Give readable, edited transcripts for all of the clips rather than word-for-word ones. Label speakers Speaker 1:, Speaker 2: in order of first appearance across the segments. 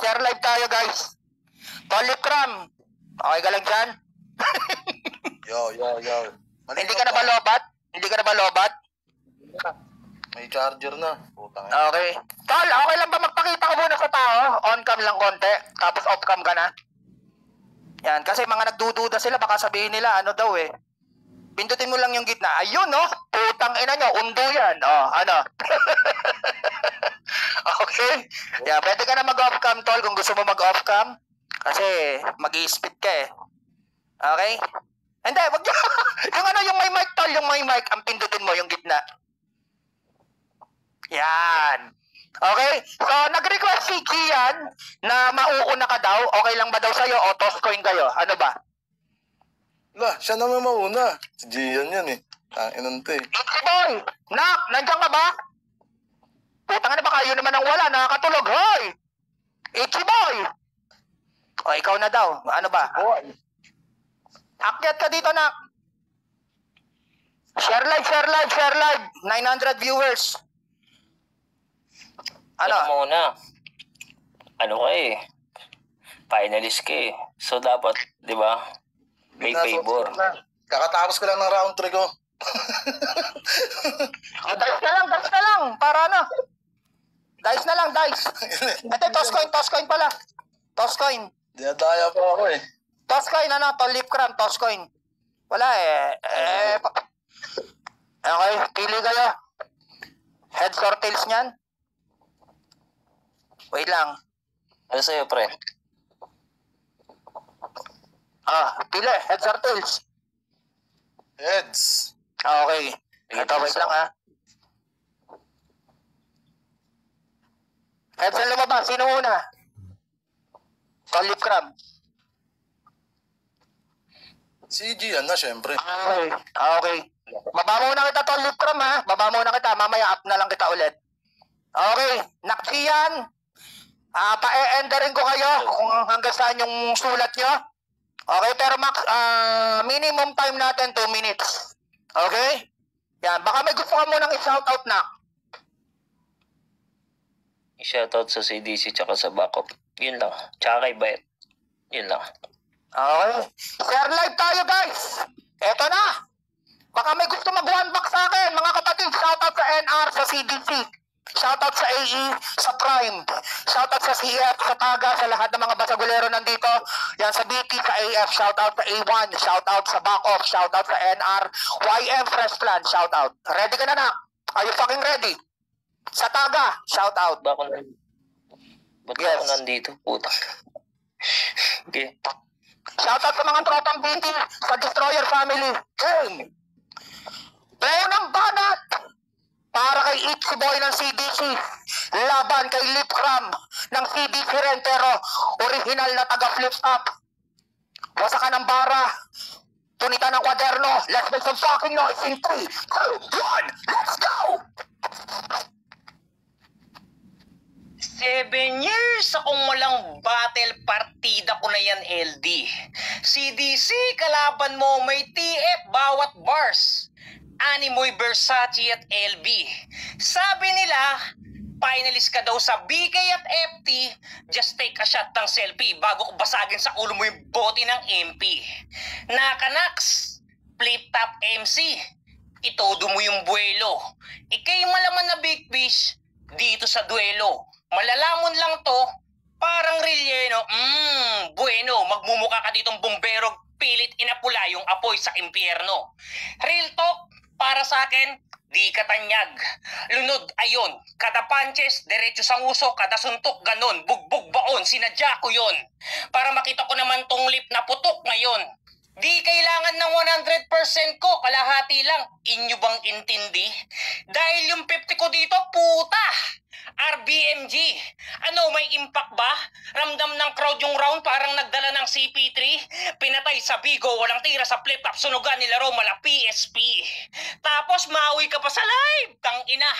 Speaker 1: share live tayo guys. Polycram. Okay ka lang dyan?
Speaker 2: Yo.
Speaker 1: Hindi ka na ba lobat? Hindi ka na ba lobat?
Speaker 2: May charger na. Putang
Speaker 1: Okay. Tol, okay lang ba magpakita ka muna sa tao? On cam lang konti, tapos off cam ka na? Yan, kasi mga nagdududa sila, baka sabihin nila, ano daw eh. Pindutin mo lang yung gitna. Ayun, no? Putang ina nyo, undo yan. Oh, ano? Okay? Yeah, pwede ka na mag-off cam, tol, kung gusto mo mag-off cam. Kasi mag-i-spit ka eh. Okay? Hindi, wag nyo. Yung ano, yung may mic, tol, yung may mic, ang pindutin mo, yung gitna. Yan. Okay? So, nag-request si Gian na mauuna ka daw. Okay lang ba daw sa'yo o toss coin kayo? Ano ba?
Speaker 2: Siya naman mauna. Si Gian yan eh. Tanginan to eh.
Speaker 1: Itzy boy! Nak, nandiyan ka ba? Putang na baka yun naman ang wala, nakakatulog. Hoy! Itzy boy! O, ikaw na daw. Ano ba? Akyat ka dito, nak. Share live. 900 viewers. Ano?
Speaker 3: Muna. Ano ka eh. Finalist ka eh. So dapat, di ba? May favor.
Speaker 2: Kakatapos ko lang ng round 3 ko.
Speaker 1: Dice na lang. Para ano? Dice na lang. Ito, toss coin pala. Toss coin.
Speaker 2: Dinadaya pa ako eh.
Speaker 1: Toss coin, ano? Lip cram, toss coin. Wala eh. Okay, pili kayo. Heads or tails niyan? Wait lang.
Speaker 3: Ano sa'yo, pre?
Speaker 1: Pili. Heads or tails?
Speaker 2: Heads.
Speaker 1: Okay. Ito, wait lang ha. Heads ang lumabas. Sino muna? Lip cram.
Speaker 2: Si Gian na, syempre.
Speaker 1: Okay. Baba muna kita, lip cram ha. Baba muna kita. Mamaya up na lang kita ulit. Okay. Naksiyan. Pa-e-enderin ko kayo kung hanggang saan yung sulat nyo. Okay, pero max, minimum time natin 2 minutes. Okay? Yan, baka may gusto ka munang i-shoutout na.
Speaker 3: I-shoutout sa CDC tsaka sa backup. Yun lang. Tsaka kay Bayet. Yun lang.
Speaker 1: Okay. Share live tayo guys. Eto na. Baka may gusto mag-one back sa akin. Mga kapatid, shoutout sa NR, sa CDC. Shoutout sa AE, sa Prime. Shoutout sa CF, sa Taga, sa lahat ng mga basagulero nandito. Yan sa BT, sa AF, shoutout sa A1, shoutout sa Backoff, shoutout sa NR, YM Freshland, shoutout. Ready ka na na? Are you fucking ready? Sa Taga, shoutout.
Speaker 3: Ba't ako nandito? Puta. Okay.
Speaker 1: Shoutout sa mga tropang BT, sa Destroyer Family. Game! Play ng banat! Para kay Itzy Boy ng CDC, laban kay Lip Cram ng CDC rin, pero original na taga-flip top. Basa ka ng bara, tunita ng kwaderno, let's make some fucking noise in 3, 2, 1, let's go!
Speaker 4: 7 years akong walang battle, partida ko na yan, LD. CDC, kalaban mo, may TF bawat bars. Animoy, Versace at LB. Sabi nila, finalist ka daw sa BK at FT, just take a shot ng selfie bago ko basagin sa ulo mo yung bote ng MP. Nakanaks, flip top MC, itodo mo yung buwelo. Ikay malaman na big fish dito sa duelo. Malalamon lang to, parang relleno, bueno, magmumukha ka ditong bumbero, pilit inapula yung apoy sa impyerno. Real talk, para sa akin, di katanyag. Lunod, ayon, kada punches, diretso sa nguso, kada suntok, ganon, bugbog baon, sinadya ko yon. Para makita ko naman tong lip na putok ngayon. Di kailangan ng 100% ko, kalahati lang. Inyo bang intindi? Dahil yung 50 ko dito, puta! RBMG. Ano, may impact ba? Ramdam ng crowd yung round parang nagdala ng CP3? Pinatay sa Bigo, walang tira sa flip-flop, sunugan nila mala PSP. Tapos maui ka pa sa live, tang ina.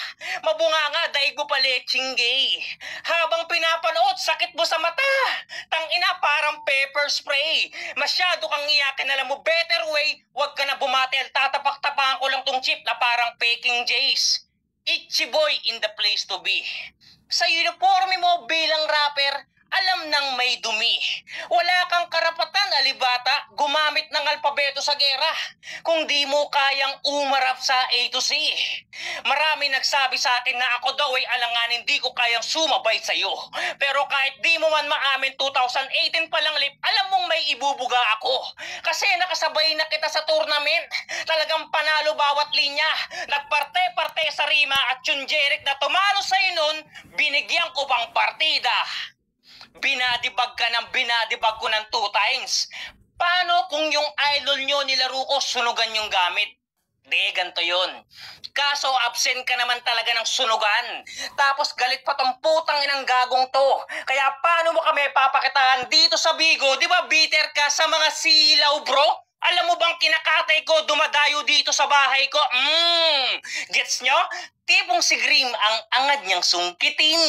Speaker 4: Mabunga nga, daigo pa leching gay. Habang pinapanood, sakit mo sa mata. Tang ina, parang pepper spray. Masyado kang iyakin, alam mo, better way, wag ka na bumatel. Tatapak-tapakan ko lang tong chip na parang peking Jays. Itzy Boy in the place to be. Sa uniforme mo bilang rapper, alam ng may dumi. Wala kang karapatan, alibata, gumamit ng alpabeto sa gera kung di mo kayang umarap sa A to Z. Marami nagsabi sa akin na ako daw ay alanganin, di ko kayang sumabay sa'yo. Pero kahit di mo man maamin 2018 pa lang, Lip, alam mong may ibubuga ako. Kasi nakasabay na kita sa tournament. Talagang panalo bawat linya. Nagparte-parte sa Rima at yung Jeric na tumalo sa'yo nun, binigyan ko pang partida. Binadibag ka ng binadibag ko ng 2 times. Paano kung yung idol nyo nilaro ko sunugan yung gamit? Di, ganito yun. Kaso absent ka naman talaga ng sunugan. Tapos galit pa tong putang inang gagong to. Kaya paano mo kami papakitaan dito sa Bigo? Di ba bitter ka sa mga silaw, bro? Alam mo bang kinakatay ko dumadayo dito sa bahay ko? Gets nyo? Tipong si Grim ang angad niyang sungkitin.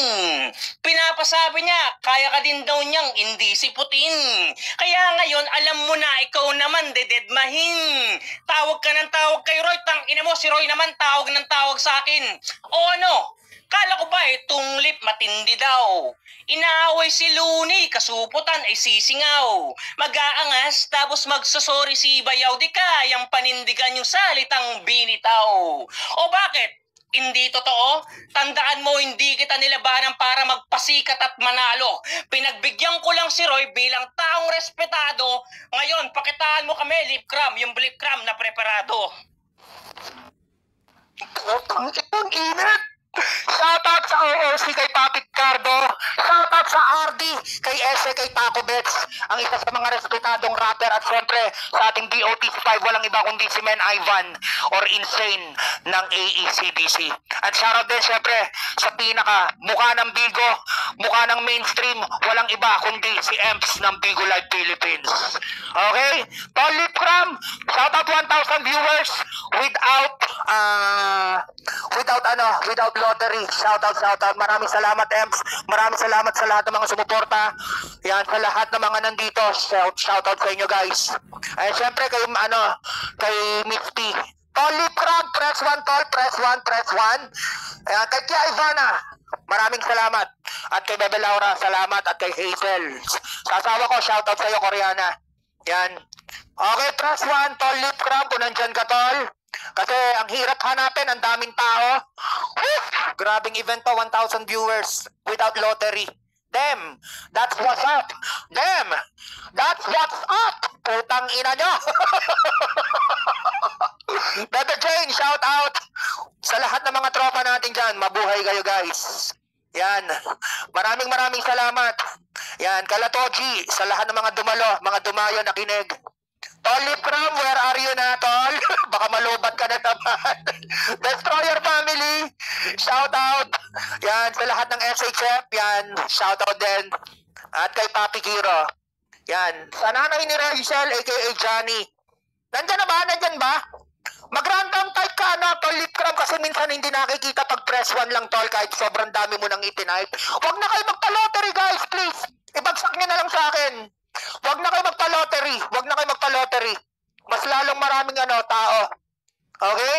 Speaker 4: Pinapasabi niya, kaya ka din daw niyang hindi siputin. Kaya ngayon, alam mo na, ikaw naman dededmahin. Tawag ka ng tawag kay Roy, tangina mo, si Roy naman tawag ng tawag sa akin. O ano? Kala ko ba itong lip matindi daw? Inaaway si Looney, kasuputan ay sisingaw. Mag-aangas, tapos magsasorry si Bayaw, di kayang panindigan yung salitang binitaw. O bakit? Hindi totoo? Tandaan mo, hindi kita nilabanan para magpasikat at manalo. Pinagbigyan ko lang si Roy bilang taong respetado. Ngayon, pakitaan mo kami, lip cram, yung lip cram na preparado.
Speaker 1: Ang init! Shoutout sa OOC kay Papi Cardo. Shoutout sa RD kay Ese kay Taco Bets, ang isa sa mga respetadong rapper. At syempre sa ating DOTC5, walang iba kundi si Men Ivan or Insane ng AECDC. At shoutout din syempre sa pinaka mukha ng Bigo, mukha ng mainstream, walang iba kundi si Emps ng Bigo Live Philippines. Okay? Tol Lip Cram, shoutout 1,000 viewers without lottery. Shoutout. Maraming salamat, Emps. Maraming salamat sa lahat ng mga sumuporta. Yan, sa lahat ng mga nandito. Shoutout sa inyo, guys. Ay, syempre kay Miss P. Tol Lip Cram, press 1, tol. Press 1. Ayan, kay Kia Ivana, maraming salamat. At kay Bebe Laura, salamat. At kay Hazel. Sa asawa ko, shoutout sa iyo, Koreana. Yan. Okay, press 1, tol Lip Cram, kung nandyan ka, tol. Kasi ang hirap hanapin, ang daming tao. Woo! Grabing event to, 1,000 viewers without lottery. Damn, that's what's up. Damn, that's what's up. Putang ina nyo. Bebe Jane, shout out sa lahat ng mga tropa natin dyan. Mabuhay kayo, guys. Yan, maraming salamat. Yan, Kalatoji, sa lahat ng mga dumalo, mga dumayo na kinig. Tol Lip Cram, where are you na, tol? Baka malubat ka na naman. Destroyer family, shout out. Yan, sa lahat ng SHF, yan, shout out din. At kay Papi Kiro. Yan, sa nanay ni Rachel, aka Johnny. Nandyan ba? Mag-random type ka na, tol Lip Cram, kasi minsan hindi nakikita pag press 1 lang, tol, kahit sobrang dami mo nang itinipe. Huwag na kayo magpa-lottery, guys, please. Ibagsak nyo na lang sa akin. Huwag na kayo magpa-lottery. Mas lalong maraming tao. Okay?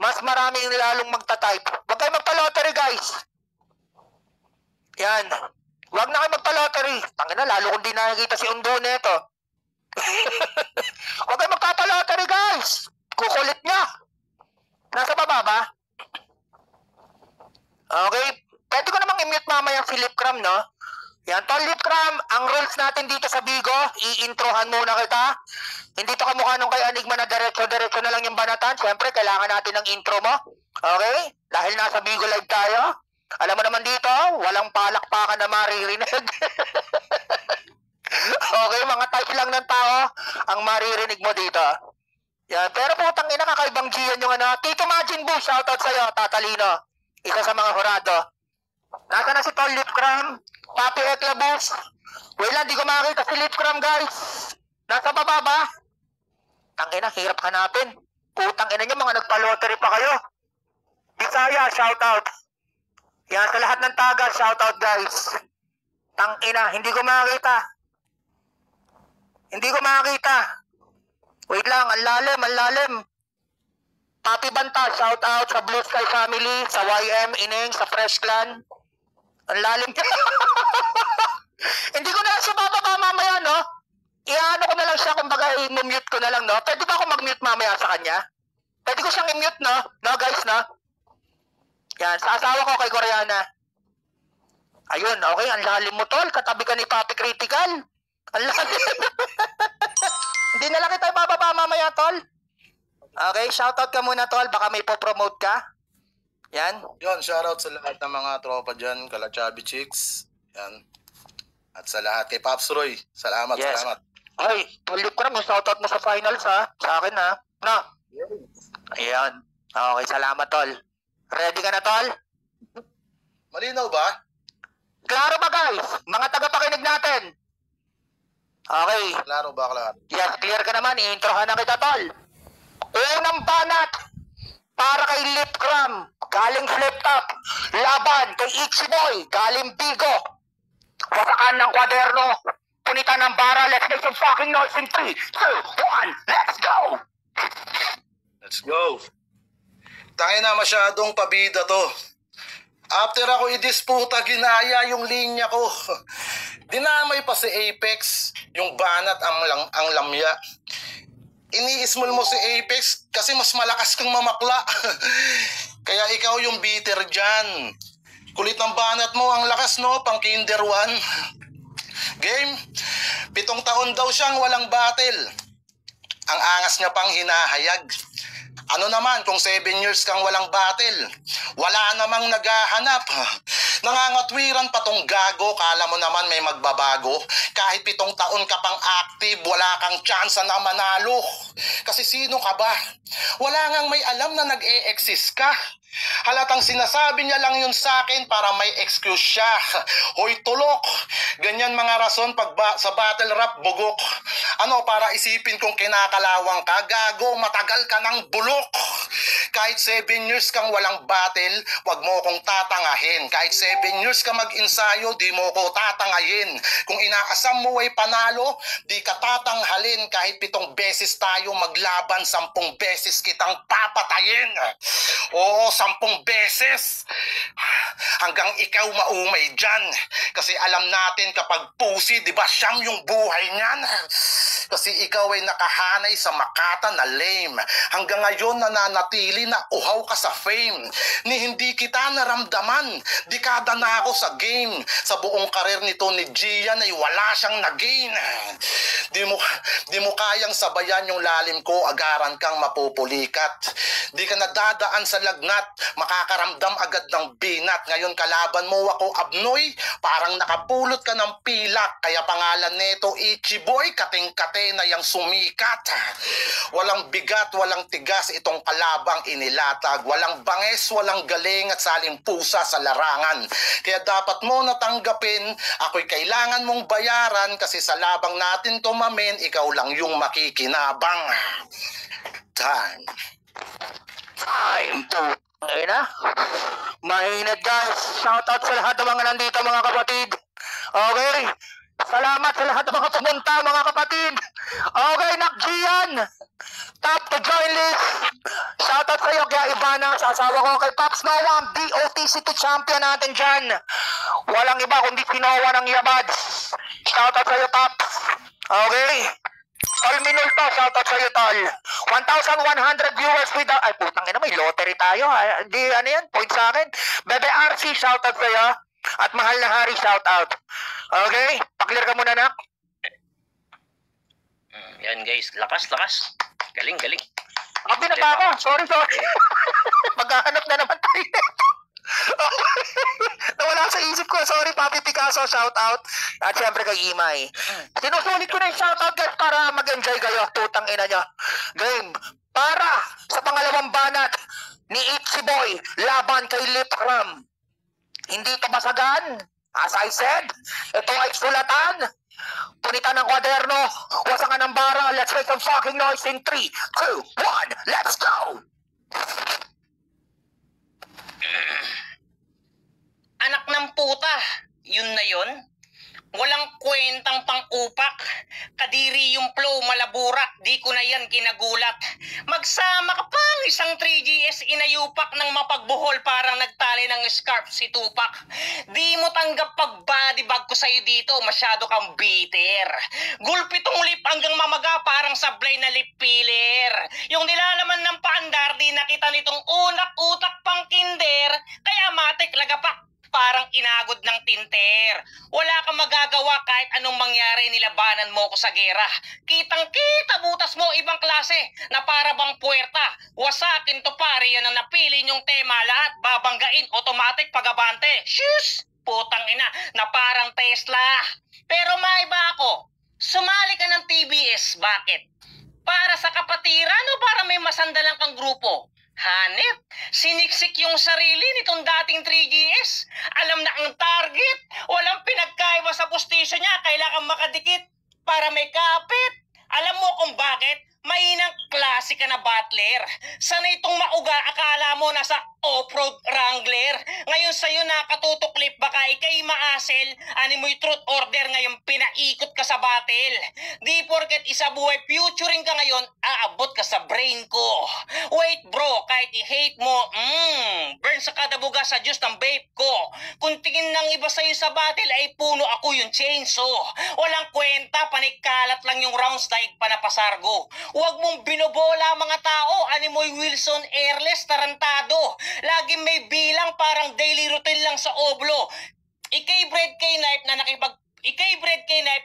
Speaker 1: Mas maraming lalong magta-type. Huwag kayo magpa-lottery, guys. Yan. Huwag na kayo magpa-lottery. Tangina, lalo kung di nakikita si Undo neto. Huwag kayo magpa-lottery, guys. Kukulit niya. Nasa baba ba? Okay. Pwede ko namang i-mute mamaya si Lip Cram, no? Yan, tol Lip Cram, ang rules natin dito sa Bigo, i-introhan muna kita. Hindi to kamukha nung kay Enigma na diretso na lang yung banatan. Siyempre, kailangan natin ng intro mo. Okay? Dahil nasa Bigo Live tayo. Alam mo naman dito, walang palakpakan na maririnig. Okay, mga type lang ng tao ang maririnig mo dito. Yan, pero putang ina, kakaibang Gian yung Tito Majin Boo, shoutout sa'yo, Tatalino. Isa sa mga hurado. Nasa na si Tol Lip Cram, Papi Eklabus. Wait lang, di ko makakita si Lip Cram, guys. Nasa baba ba? Tangina, hirap hanapin. Putang ina nyo, mga nagpa-lottery pa kayo. Bisaya, shoutout. Yan, sa lahat ng taga, shoutout, guys. Tangina, hindi ko makakita. Wait lang, ang lalim. Papi Banta, shoutout sa Blue Sky Family, sa YM, Ineng, sa Fresh Clan. Ang lalim. Hindi ko na lang siya bababa mamaya, no? Iano ko na lang siya, kumbaga i-mute ko na lang, no? Pwede ba ako mag-mute mamaya sa kanya? Pwede ko siyang i-mute, no? No, guys, no? Yan, sa asawa ko kay Koreana. Ayun, okay, ang lalim mo, tol. Katabi ka ni Papi Critical. Ang lalim. Hindi na lang kita bababa mamaya, tol. Okay, shoutout ka muna, tol. Baka may po-promote ka. Yan.
Speaker 2: Yun, shoutout sa lahat ng mga tropa dyan, kala Chubby Chicks. Yan. At sa lahat kay Pops Roy. Salamat,
Speaker 1: Yes.
Speaker 2: salamat.
Speaker 1: Ay, tuloy ko na. Shoutout mo sa finals, ha? Sa akin, ha? No? Ayan. Okay, salamat, tol. Ready ka na, tol?
Speaker 2: Malinaw ba?
Speaker 1: Klaro ba, guys? Mga tagapakinig natin. Okay.
Speaker 2: Klaro ba, klaro?
Speaker 1: Yes, clear ka naman. I-introhan na kita, tol. Unang banat para kay Lip Cram, galing Flip Top. Laban kay Itchy Boy, galing Bigo. Pasakan ng kwaderno. Punitan ng bara. Let's make some fucking noise in 3, 2, 1. Let's go!
Speaker 2: Let's go. Tangin na, masyadong pabida to. After ako idisputa, ginaya yung linya ko. Dinamay pa si Apex, yung banat ang lamya. Iniismol mo si Apex kasi mas malakas kang mamakla. Kaya ikaw yung bitter dyan. Kulit ng banat mo, ang lakas no, pang kinder 1. Game, 7 taon daw siyang walang battle. Ang angas niya pang hinahayag. Ano naman kung 7 years kang walang battle? Wala namang naghahanap. Nangangatwiran pa tong gago, kala mo naman may magbabago. Kahit 7 taon ka pang active, wala kang chance na manalo. Kasi sino ka ba? Wala ngang may alam na nag-e-exist ka. Halatang sinasabi niya lang yun sa akin para may excuse siya. Hoy tulok, ganyan mga rason pag sa battle rap bugok. Ano, para isipin kong kinakalawang ka? Gago, matagal ka ng bulok. Kahit 7 years kang walang battle, wag mo kong tatangahin. Kahit 7 years ka mag-insayo, di mo ko tatangayin. Kung inaasam mo ay panalo, di ka tatanghalin. Kahit 7 beses tayo maglaban, 10 beses kitang papatayin. Oo, 10 beses. Hanggang ikaw maumay dyan. Kasi alam natin kapag pusi, di ba siyam yung buhay niyan? Kasi ikaw ay nakahanay sa makata na lame. Hanggang ngayon nananatili na uhaw ka sa fame. Ni hindi kita naramdaman. Dekada na ako sa game. Sa buong karir nito ni Gian ay wala siyang nag-gain. Di mo kayang sabayan yung lalim ko, agaran kang mapupulikat. Di ka nadadaan sa lagnat, makakaramdam agad ng binat. Ngayon kalaban mo ako abnoy, parang nakapulot ka ng pilak. Kaya pangalan nito Itchy Boy, kating-kate na yang sumikat. Walang bigat, walang tigas itong kalabang inilatag. Walang banges, walang galing at saling pusa sa larangan. Kaya dapat mo natanggapin, ako'y kailangan mong bayaran. Kasi sa labang natin tumamin, ikaw lang yung makikinabang. Time to... Ayun na. Mainit guys. Shoutout sa lahat ng mga nandito mga kapatid. Okay. Salamat sa lahat ng mga pumunta mga kapatid. Okay, Nakjian. Top to join list. Shoutout sa iyo kaya Ivana, sa asawa ko kay Pops Noah, DOTC to champion natin dyan. Walang iba kundi si Noah ng Yabads. Shoutout sa iyo Pops. Okay. Tol Minulto, shoutout sa iyo, Tol. 1,100 viewers without... Ay, putang ina, may lottery tayo. Hindi, ano yan, point sa akin. Bebe RC, shoutout sa iyo. At Mahal na Hari, shoutout. Okay? Paklir ka muna, Nak.
Speaker 3: Yan guys, lakas. Galing.
Speaker 1: Binaba ako. Sorry. Maghahanap na naman tayo. Nawala sa isip ko. Sorry, Papi Picasso, shout out. At syempre kay Imay. Sinusulit ko na yung shout out guys para mag-enjoy kayo. Putang ina nyo. Game. Para sa pangalawang banat ni Itchy Boy, laban kay Lip Cram. Hindi ito masagan. As I said, ito ay sulatan. Punitan ng kwaderno. Wasangan ng bara. Let's make some fucking noise in 3, 2, 1. Let's go!
Speaker 4: Anak ng puta, yun na yun. Walang kwentang pang-upak. Kadiri yung flow, malaburak. Di ko na yan kinagulat. Magsama ka pang isang 3GS inayupak ng mapagbuhol parang nagtali ng scarf si Tupac. Di mo tanggap pag body bag ko sa'yo dito. Masyado kang bitter. Gulpi tong lip hanggang mamaga parang sablay na lip filler. Yung nilalaman ng paandar, di nakita nitong unak-utak pang kinder. Kaya matik lagapak. Parang inagod ng tinter. Wala kang magagawa kahit anong mangyari, nilabanan mo ko sa gera. Kitang-kita butas mo ibang klase na para bang puwerta. Wasakin to pare, yan ang napili yung tema. Lahat babanggain, automatic pagabante. Shus! Putang ina, na parang Tesla. Pero maiba ako. Sumali ka ng TBS, bakit? Para sa kapatiran o para may masandalan kang grupo? Hanep, siniksik yung sarili nitong dating 3GS. Alam na ang target. Walang pinagkaiba sa postisyon niya. Kailangan makadikit para may kapit. Alam mo kung bakit? Mainang klase ka na battler. Sanay itong mauga, akala mo nasa off-road wrangler. Ngayon sa'yo nakatutuklip, baka ikay maasel. Animoy truth order ngayon, pinaikot ka sa battle. Di porket isa buhay, futuring ka ngayon, aabot ka sa brain ko. Wait bro, kahit i-hate mo, burn sa kada buga sa juice ng vape ko. Kung tingin ng iba sa'yo sa battle, ay puno ako yung chainsaw. Walang kwenta, panikalat lang yung rounds daig pa na pasargo. Huwag mong binobola mga tao, animoy Wilson airless, tarantado. Lagi may bilang, parang daily routine lang sa oblo. Ikay bread kay knife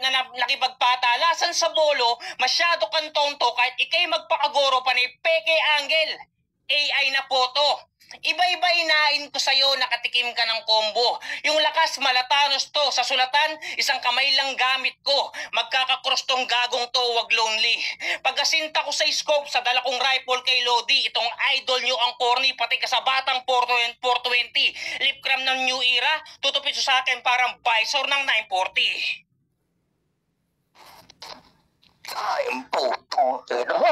Speaker 4: na nakipagpatalasan sa bolo, masyado kang tonto kahit ikay magpakagoro pa ni peke angle. AI na photo. Iba-iba inain ko sa'yo, nakatikim ka ng combo. Yung lakas, malatanos to. Sa sulatan, isang kamay lang gamit ko. Magkakakross tong gagong to, wag lonely. Pagasinta ko sa scope, sa dala kong rifle kay Lodi, itong idol nyo ang corny, pati ka sa batang 420. Lip cram ng new era, tutupit sa akin parang visor ng 940.
Speaker 1: Ay, ang putong ino.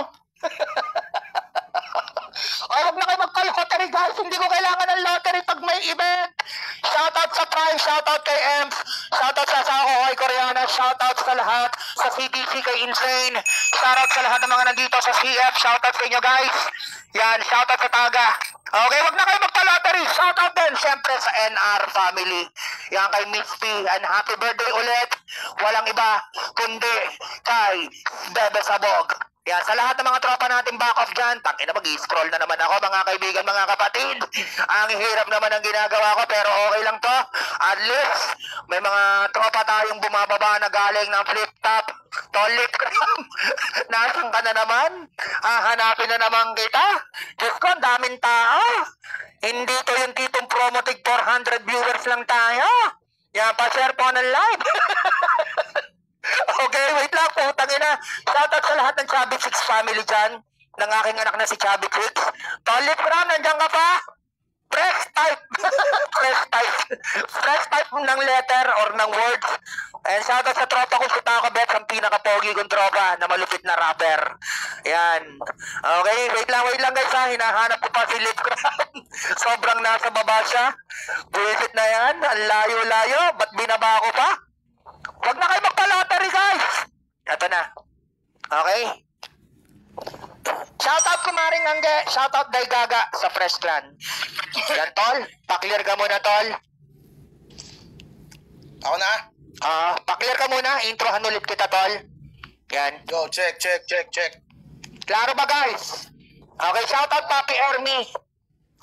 Speaker 1: Ay, huwag na kayo magka-lottery guys. Hindi ko kailangan ng lottery pag may event. Shoutout sa Prime, shoutout kay Ems, shoutout sa Sako, kay Koreana, shoutout sa lahat, sa CDC, kay Insane, shoutout sa lahat ng mga nandito sa CF, shoutout sa inyo guys. Yan, shoutout sa Taga. Okay, wag na kayo magpa-lottery. Shoutout din, syempre sa NR family. Yan kay Miss P, and happy birthday ulit. Walang iba, kundi kay Bebe Sabog. Yan, sa lahat ng mga tropa natin back off dyan, tangina mag-i-scroll na naman ako mga kaibigan, mga kapatid. Ang hirap naman ang ginagawa ko pero okay lang to. At least, may mga tropa tayong bumababa na galing ng flip top. Tolit cram. Nasaan ka na naman? Hanapin na naman kita. Diyos ko, ang daming tao. Hindi to yung titong promotig 400 viewers lang tayo. Yan, pa-share po ng live. Okay, wait lang, putang ina. Shoutout sa lahat ng Chubby Chicks family dyan. Ng aking anak na si Chubby Chicks. Tolit Ram, nandiyan ka pa? Press type. Press type. Press type ng letter or ng words. And shoutout sa tropa ko si Taco Bet, ang pinaka-pogi kong tropa na malupit na rapper. Yan. Okay, wait lang guys ha. Hinahanap ko pa si Lip Ram. Sobrang nasa baba siya. Buwisit na yan. Ang layo-layo. Ba't binaba ko pa? Huwag na kayo magpa-lottery guys. Ito na. Okay? Shoutout kumaring Angge. Shoutout Day Gaga sa Fresh Clan. Yan tol. Pa-clear ka muna tol.
Speaker 2: Ako na?
Speaker 1: Pa-clear ka muna. Introhan ulit kita tol. Yan.
Speaker 2: Go, check.
Speaker 1: Klaro ba guys? Okay, shoutout Papi Ermi.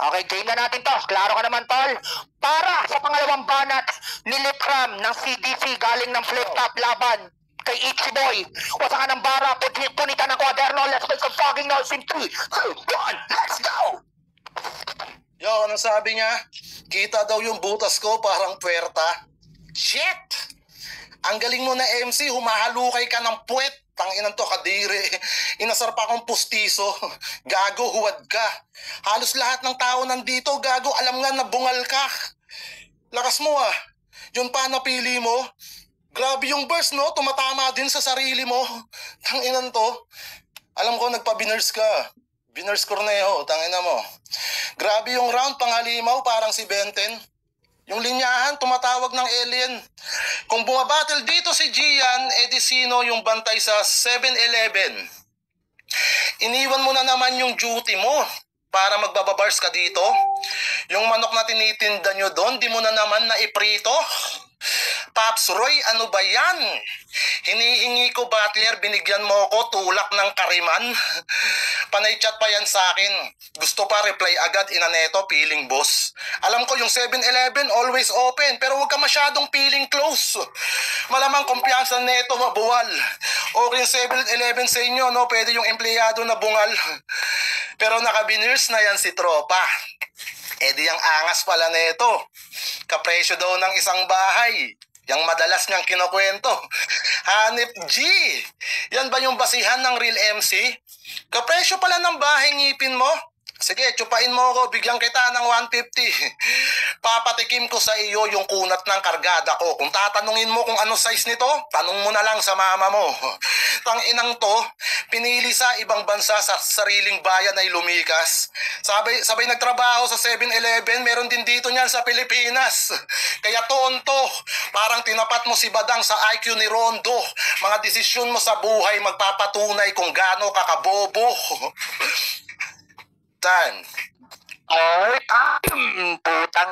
Speaker 1: Okay, game na natin to. Klaro ka naman, tol. Para sa pangalawang banat ni Lipram ng CDC galing ng flip top laban kay Itchy Boy. Wasa ka ng bara, punita ng kwaderno. Let's make some fucking noise in 3, 2, 1, let's go!
Speaker 2: Yo, anong sabi niya? Kita daw yung butas ko parang puwerta. Shit! Ang galing mo na MC, humahalukay ka ng puwet. Tanginan to, kadiri. Inasar pa akong pustiso. Gago, huwad ka. Halos lahat ng tao nandito, gago, alam nga na bungal ka. Lakas mo ah. Yun pa napili mo. Grabe yung burst, no? Tumatama din sa sarili mo. Tanginan to. Alam ko, nagpa-biners ka. Biners Cornejo, tangina mo. Grabe yung round, panghalimaw, parang si Benten. Yung linyahan, tumatawag ng alien. Kung bumabattle dito si Gian, edi sino yung bantay sa 7-Eleven? Iniwan mo na naman yung duty mo para magbababars ka dito. Yung manok na tinitinda nyo doon, di mo na naman naiprito. Pops Roy, ano ba yan? Hinihingi ko, Butler, binigyan mo ko tulak ng kariman. Panay chat pa yan sa akin. Gusto pa reply agad, inaneto, feeling boss. Alam ko yung 7-Eleven always open, pero huwag ka masyadong feeling close. Malamang kumpiyansa neto mabuwal. Okay yung 7-Eleven sa inyo, no? Pwede yung empleyado na bungal. Pero nakabiners na yan si tropa. Eh di ang angas pala neto. Kapresyo daw ng isang bahay. Yang madalas niyang kinukwento. Hanip G. Yan ba yung basihan ng real MC? Kapresyo pala ng bahay ngipin mo? Sige, tsupain mo ako, bigyan kita ng 150. Papatikim ko sa iyo yung kunat ng kargada ko. Kung tatanungin mo kung ano size nito, tanong mo na lang sa mama mo. Tanginang to, pinili sa ibang bansa sa sariling bayan ay lumikas. Sabay nagtrabaho sa 7-Eleven, meron din dito niyan sa Pilipinas. Kaya tonto, parang tinapat mo si Badang sa IQ ni Rondo. Mga desisyon mo sa buhay magpapatunay kung gaano kakabobo. Tan.
Speaker 1: Ay, putang.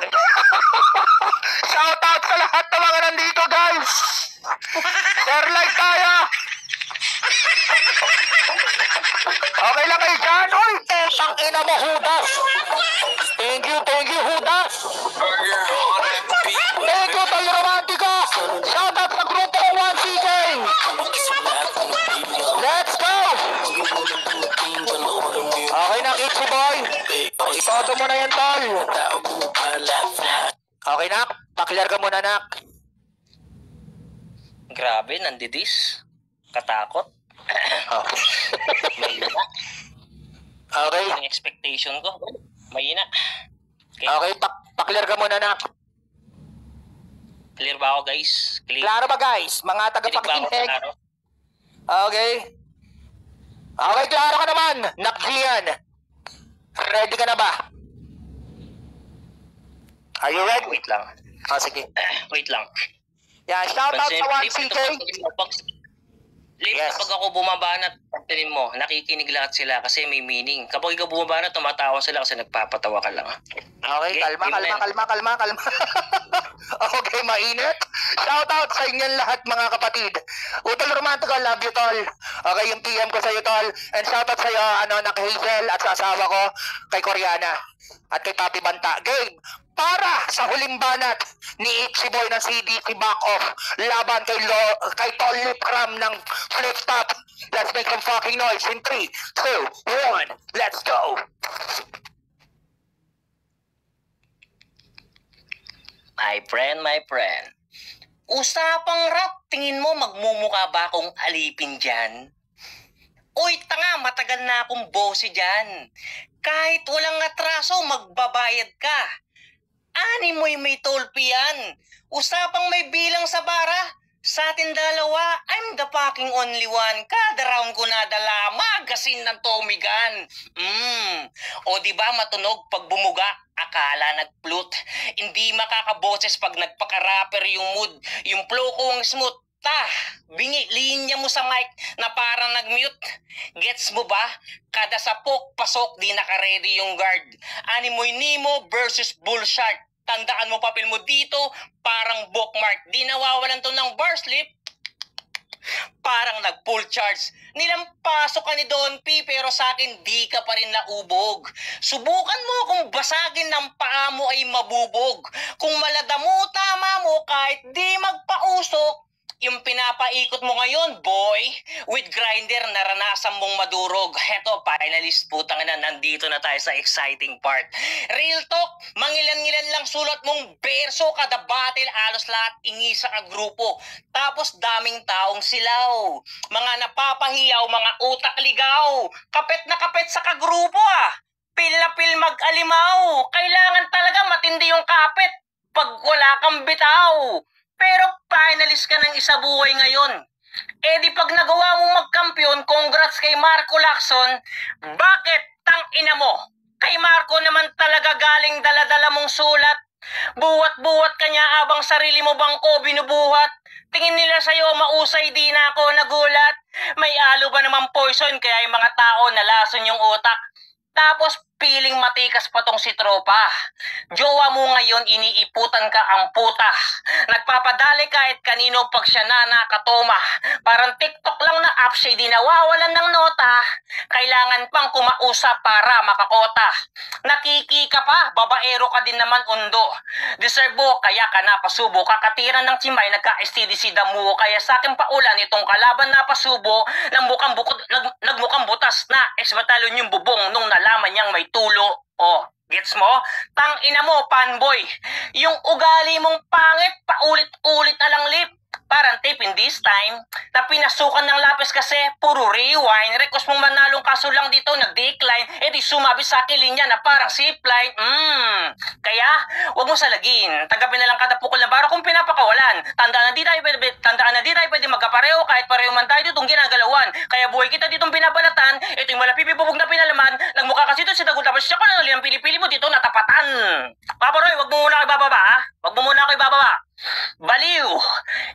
Speaker 1: Shoutout sa lahat ng mga nandito, guys. Share like tayo. Okay lang kayo dyan. Uy, putang ina mo, Hudas. Thank you, Hudas. Thank you, Tayo Romantica. Shoutout sa grupo ko, 1CK. Let's go. Okay na, Kitsi Boy. Itodo mo na yan, tol. Okay, nak. Pakilar ka muna, nak.
Speaker 3: Grabe, nandidis. Katakot. Mahina.
Speaker 1: Okay.
Speaker 3: Yung expectation ko. Mahina.
Speaker 1: Okay, pakilar ka muna, nak.
Speaker 3: Clear ba ako, guys? Clear.
Speaker 1: Klaro ba, guys? Mga
Speaker 3: Clear ba ako,
Speaker 1: taga-pakikinig.
Speaker 3: klaro?
Speaker 1: Okay. Okay, klaro ka naman. Nakjian. Ready ka na ba? Are you ready?
Speaker 3: Wait lang.
Speaker 1: Sige.
Speaker 3: Wait lang.
Speaker 1: Yan, shoutout sa 1CK.
Speaker 3: Yes. Kapag ako bumaba na tanin mo, nakikinig lahat sila kasi may meaning. Kapag ikaw bumaba na, tumatawa sila kasi nagpapatawa ka lang.
Speaker 1: Okay, kalma. Okay, mainit. Shoutout sa inyo lahat, mga kapatid. Utol Romantico, love you, tol. Okay, yung PM ko sa iyo, tol. And shoutout sa iyo, Nak Hazel, at sa asawa ko, kay Koreana. At kay Papi Banta. Game, para sa huling banat ni Itchy Boy ng CDC Back Off laban kay Tol Lipram ng Flip Top. Let's make some fucking noise in 3, 2, 1. Let's go.
Speaker 4: My friend. Usapang rap, tingin mo magmumukha ba akong alipin dyan? Uy, tanga, matagal na akong bossy dyan. Kahit walang atraso, magbabayad ka. Animoy may tolpi yan. Usapang may bilang sa bara. Sa atin dalawa, I'm the fucking only one. Kada round ko nadala, magasin ng Tommy Gun. O diba matunog pag bumuga, akala nag-flute. Hindi makakaboses pag nagpaka-rapper yung mood. Yung flow ko ang smooth. Bingi, linya mo sa mic na parang nag-mute. Gets mo ba? Kada sapok, pasok, di naka-ready yung guard. Animoy Nemo versus Bull Shark. Tandaan mo papel mo dito, parang bookmark. Di nawawalan to ng bar slip. Parang nag-full charge. Nilampasok ka ni Don P, pero sa akin di ka pa rin naubog. Subukan mo kung basagin ng paa mo ay mabubog. Kung malada mo, tama mo kahit di magpausok. Yung pinapaikot mo ngayon, boy, with grinder, naranasan mong madurog. Heto, finalist, putang na, nandito na tayo sa exciting part. Real talk, mangilan-ngilan lang sulat mong berso, kada battle, alos lahat, ingi sa kagrupo. Tapos daming taong silaw. Mga napapahiyaw, mga utak ligaw. Kapet na kapet sa kagrupo Pil na pil mag-alimaw. Kailangan talaga matindi yung kapit pag wala kang bitaw. Pero finalist ka ng isa buhay ngayon. Eh di pag nagawa mong magkampiyon, congrats kay Marco Lacson. Bakit tang ina mo? Kay Marco naman talaga galing dala-dala mong sulat. Buwat-buwat ka niya abang sarili mo bangko binubuhat. Tingin nila sa'yo mausay di na ako nagulat. May alo ba naman poison kaya yung mga tao nalason yung utak? Tapos piling matikas pa tong si tropa. Jowa mo ngayon iniiputan ka ang puta. Nagpapadali kahit kanino pag siya na nakatoma. Parang TikTok lang na app siya di nawawalan ng nota. Kailangan pang kumausap para makakota. Nakikika pa, babaero ka din naman undo. Deserve mo, kaya ka napasubo. Kakatiran ng chimay, nagka-STD si Damu. Kaya sa akin paulan itong kalaban na pasubo. Nagmukhang butas na ex-batalyon yung bubong nung nalaman niyang may tulo. Oh, gets mo? Tang ina mo, fanboy. Yung ugali mong pangit, paulit-ulit na lang lip. Parang tip in this time, na pinasukan ng lapis kasi puro rewind. Request mong manalong kaso lang dito nag-decline. Eh di sumabi sa akin linya na parang zipline. Kaya, wag mo salagin. Tanggapin na lang kada pukol na baro kung pinapakawalan. Tandaan na di tayo pwede magkapareho kahit pareho man tayo ditong ginagalawan. Kaya buhay kita ditong binabalatan. Ito yung malapipibubog na pinalaman. Nagmukha kasi ito si Dagul tapos siya ko na ang pili-pili mo dito natapatan. Papa Roy, wag mo muna ako ibababa ha. Wag mo muna ako ibababa. Baliw.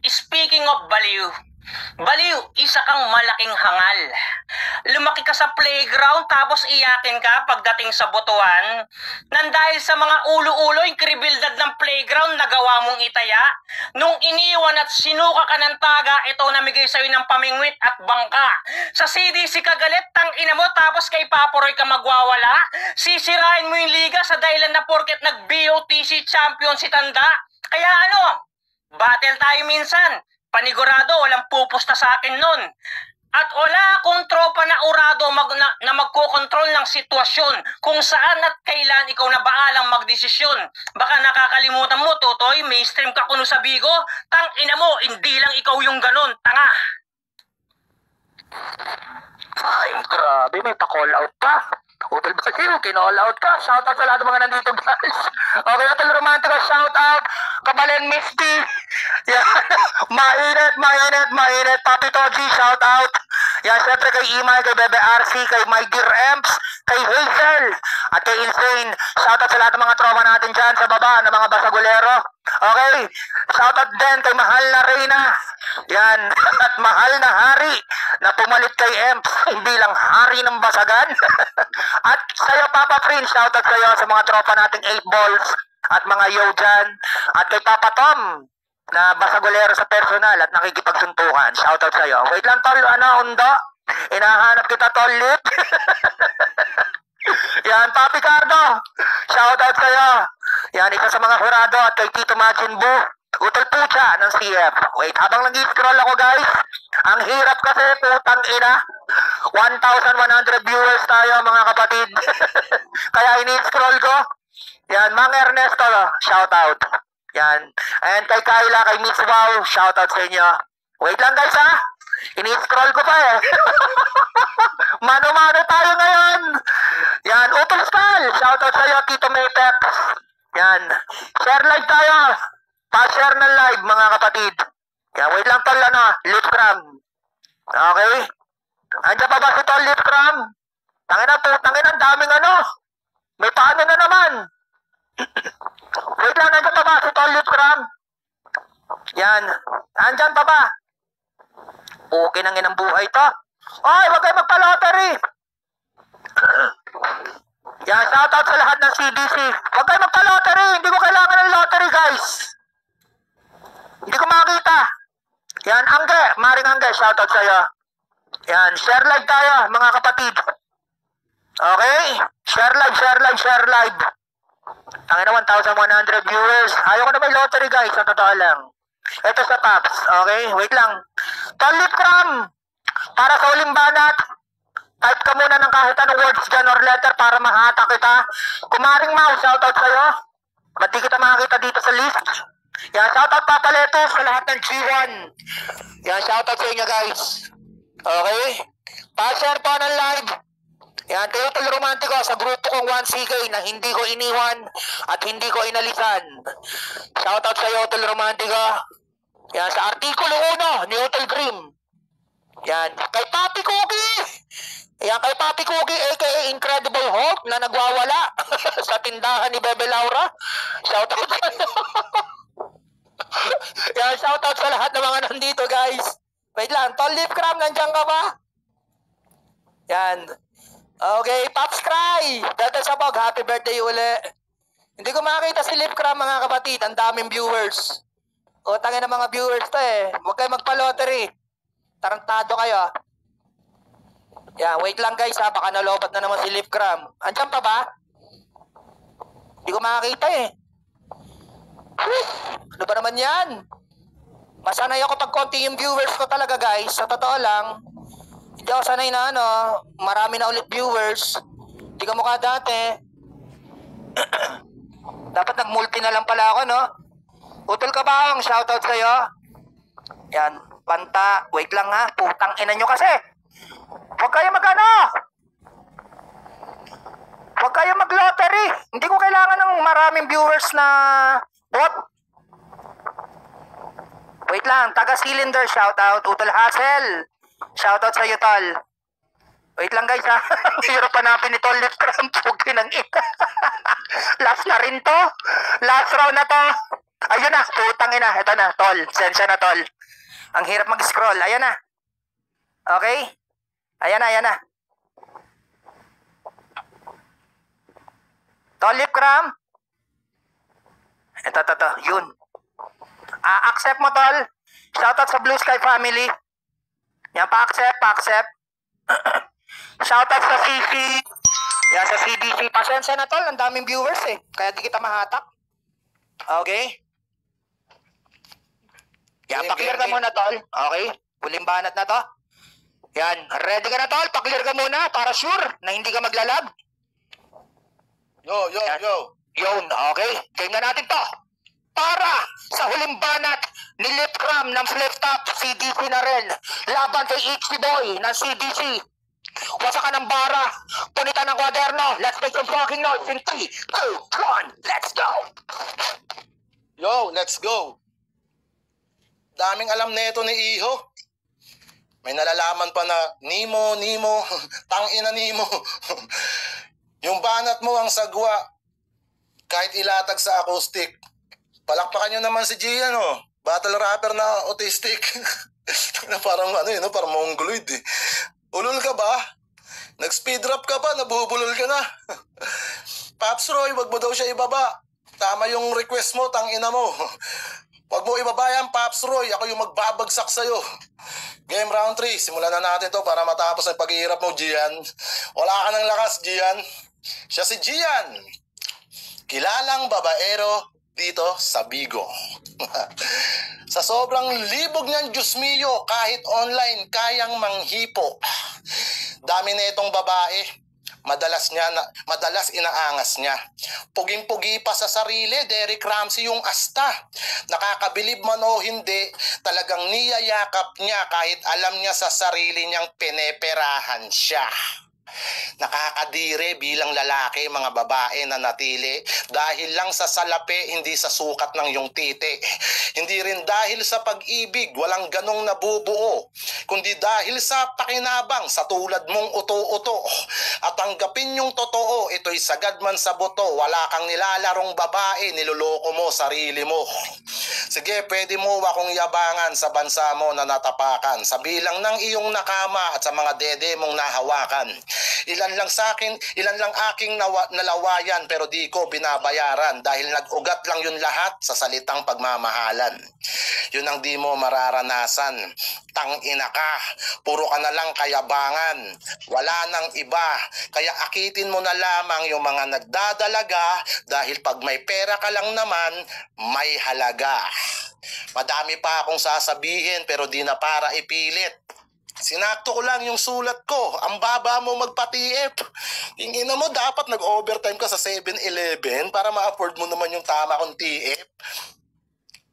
Speaker 4: Speaking of baliw, isa kang malaking hangal. Lumaki ka sa playground tapos iyakin ka pagdating sa botohan. Nang dahil sa mga ulo-ulo, yung kribilidad ng playground nagawa mong itaya. Nung iniwan at sinuka ka ng taga, ito namigay sa'yo ng pamingwit at bangka. Sa CDC ka galit, tang ina mo tapos kay Paporoy ka magwawala. Sisirain mo yung liga sa dahilan na porket nag-BOTC champion si Tanda. Kaya ano, battle tayo minsan. Panigurado, walang pupusta sa akin nun. At wala akong tropa na urado na magkokontrol ng sitwasyon kung saan at kailan ikaw na baalang magdesisyon. Baka nakakalimutan mo, Totoy, mainstream ka kuno sa Bigo. Tang ina mo, hindi lang ikaw yung ganon, tanga.
Speaker 1: Ay, grabe, may pa-call out pa. Hotel Basil, kinall out ka. Shout out sa lahat ng mga nandito, guys. Okay, Hotel Romantico, shout out. Kabalen Misty. Yan. Mainit. Papi Toji, shout out. Yan, syempre kay Imay, kay Bebe RC, kay My Dear Emps, kay Hazel, at kay Insane. Shout out sa lahat ng mga tropa natin dyan sa baba, ng mga basagulero. Okay, shout out din kay mahal na Reyna. Yan, at mahal na hari na pumalit kay Emps, hindi lang hari ng basagan. At sa'yo, Papa Prince, shout out sa'yo sa mga tropa nating 8 balls at mga yo dyan. At kay Papa Tom, na basagulero sa personal at nakikipagsuntukan. Shout out sa'yo. Wait lang, tol, undo. Inahanap kita, tol, lip. Yan, Papi Cardo. Shout out sa'yo. Yan, isa sa mga hurado at kay Tito Majinbu. Utol Pucha ng CF. Wait, habang nag-scroll ako, guys. Ang hirap kasi, putang ina. 1,100 viewers tayo, mga kapatid. Kaya ini-scroll ko. Yan, Mang Ernesto, shout out. Yan. And kay Kyla, kay Miss Wow, shout out sa inyo. Wait lang, guys, ha. Ini-scroll ko pa eh. Mano-mano tayo ngayon. Yan, Utol Skal, shout out sa iyo, Tito Maypex. Yan. Share live tayo. Pa-share ng live, mga kapatid. Yan, wait lang, tol, Lipcram. Okay? Andiyan pa ba si tol Lipcram? Tangin, ang daming may paano na naman. Wait lang, nandiyan pa ba si tol Lipcram? Yan. Andyan pa ba? Okay nang inang buhay to. Oy, wag kayo magpa-lottery. Yan, shoutout sa lahat ng CDC. Wag kayo magpa-lottery. Hindi ko kailangan ng lottery, guys. Hindi ko makita. Yan, Angge. Maring Angge, shoutout sa'yo. Yan, share live tayo, mga kapatid. Okay? Share live. Tangina, 1,100 viewers. Ayaw ko na may lottery, guys. Sa totoo lang. Ito sa Paps. Okay? Wait lang. Tol Lipcram, para sa uling banat, type ka muna ng kahit anong words dyan or letter para mahata kita. Kumaring Mau, shoutout sa'yo. Ba't di kita makakita dito sa list? Yan, shoutout Papa Letos sa lahat ng G1. Yan, shoutout sa inyo, guys. Okay? Pa-share po ng live. Yan, Hotel Romantico sa grupo kong 1CK na hindi ko iniwan at hindi ko inalisan. Shoutout sa Hotel Romantico. Yan, sa Artikulo 1 ni Hotel Dream. Yan, kay Papi Cookie. Yan kay Papi Cookie aka Incredible Hulk na nagwawala sa tindahan ni Bebe Laura. Shoutout sa yan, shoutout sa lahat ng mga nandito, guys. Wait lang, Tol Lip Cram, nandiyan ka ba? Yan. Okay, Pops Cry. Dito sa Bog, happy birthday uli. Hindi ko makita si Lip Cram, mga kapatid. Ang daming viewers. O, tangin ng mga viewers to eh. Huwag kayo magpa-lottery. Tarantado kayo. Yan, wait lang guys ha. Baka nalobat na naman si Lip Cram. Andiyan pa ba? Hindi ko makakita eh. Ano ba naman yan? Masanay ako pag konti yung viewers ko talaga guys. Sa totoo lang, hindi ako sanay na marami na ulit viewers. Hindi ka mukha dati. Dapat nag-multi na lang pala ako, no? Utol ka ba ang shoutout sa'yo? Yan, Panta. Wait lang ha, putang ina nyo kasi. Huwag kayo Huwag kayo mag-lottery. Hindi ko kailangan ng maraming viewers na bot. Wait lang, taga-cylinder shoutout, Utol Hassel. Shoutout sa iyo, Tol. Wait lang guys ha. Hirap hanapin ni Tol Lip Cram. Pugi ng ika. Last na rin to. Last round na to. Ayun na, putang ina. Ito na, Tol. Sensya na, Tol. Ang hirap mag-scroll. Ayan na. Okay? Ayan na. Tol Lip Cram. Ito. Yun. Accept mo, Tol. Shoutout sa Blue Sky family. Yan, pa-accept. Shoutout sa CC. Yan, sa CDC. Pasensya na, Tol. Ang daming viewers eh. Kaya di kita mahatak. Okay? Yan, pa-clear ka muna, Tol. Okay? Huling banat na to. Yan, ready ka na, Tol? Pa-clear ka muna para sure na hindi ka maglalag.
Speaker 2: Yo.
Speaker 1: Yun, okay? Game na natin to. Para sa huling banat ni Lip Cram ng Flip Top, CDC na rin. Laban kay Itchy Boy ng CDC. Wasakan ng bara, punitan ng kwaderno. Let's make some fucking noise in 3, 2, 1, let's go!
Speaker 2: Yo, let's go. Daming alam nito ni Iho. May nalalaman pa na Nemo, tangina Nemo. Yung banat mo ang sagwa. Kahit ilatag sa acoustic. Palakpakan nyo naman si Gian, battle rapper na autistic. Parang parang mongoloid eh. Ulol ka ba? Nag-speed rap ka ba? Nabubulol ka na. Pops Roy, wag mo daw siya ibaba. Tama yung request mo, tangina mo. Wag mo ibaba yan, Pops Roy. Ako yung magbabagsak sa'yo. Game round 3. Simulan na natin to para matapos ang paghihirap mo, Gian. Wala ka ng lakas, Gian. Siya si Gian. Kilalang babaero dito sa Bigo. Sa sobrang libog niyang Diyos mio, kahit online, kayang manghipo. Dami na itong babae. Madalas inaangas niya. Puging-pugi pa sa sarili, Derek Ramsey yung asta. Nakakabilib man o hindi, talagang niyayakap niya kahit alam niya sa sarili niyang pineperahan siya. Nakakadire bilang lalaki, mga babae na natili dahil lang sa salapi, hindi sa sukat ng iyong titi. Hindi rin dahil sa pag-ibig, walang ganong nabubuo, kundi dahil sa pakinabang sa tulad mong uto-uto. At tanggapin yung totoo, ito'y sagad man sa buto. Wala kang nilalarong babae, niloloko mo sarili mo. Sige, pwede mo akong yabangan sa bansa mo na natapakan, sa bilang ng iyong nakama at sa mga dede mong nahawakan. Ilan lang aking nalawayan pero di ko binabayaran dahil nag-ugat lang yun lahat sa salitang pagmamahalan. Yun ang di mo mararanasan. Tangina ka, puro ka na lang kayabangan. Wala nang iba, kaya akitin mo na lamang yung mga nagdadalaga dahil pag may pera ka lang naman, may halaga. Madami pa akong sasabihin pero di na para ipilit. Sinakto ko lang yung sulat ko. Ang baba mo magpa-TF. Tingin mo dapat nag-overtime ka sa 7-Eleven para ma-afford mo naman yung tama kong TF.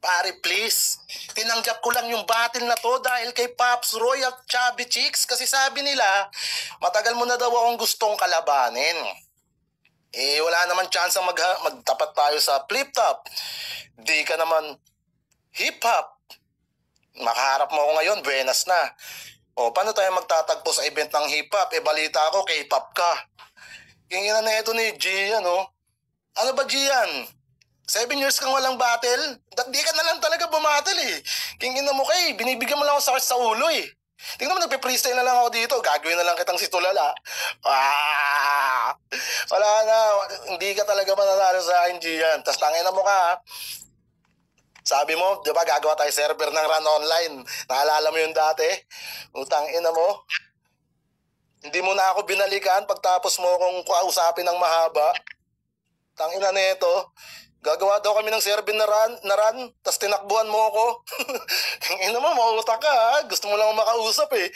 Speaker 2: Pare, please. Tinanggap ko lang yung battle na to dahil kay Pops Roy at Chubby Chicks kasi sabi nila, matagal mo na daw akong gustong kalabanin. Wala naman chance ang magtapat tayo sa flip-top. Di ka naman hip-hop. Makaharap mo ako ngayon, buenas na. O, paano tayo magtatagpo sa event ng hip-hop? Balita ko, K-pop ka. Kingina na ito ni Gian, oh. Ano ba, Gian? 7 years kang walang battle? Di ka na lang talaga bumattle, eh. Kingina mo kay, binibigyan mo lang ako sakit sa ulo, eh. Tingnan mo, nagpe-freestyle na lang ako dito. Gagawin na lang kitang si Tulala. Wala na. Hindi ka talaga mananalo sa akin, Gian. Tas tangina mo ka, ha? Sabi mo, di ba, gagawa tayo server ng Run Online. Naalala mo yun dati? Utang ina mo. Hindi mo na ako binalikan pagtapos mo kung kausapin ng mahaba. Tangina nito. Gagawa daw kami ng server na run, tas tinakbuhan mo ako. Tangina mo, mautak ka, ha? Gusto mo lang ako makausap, eh.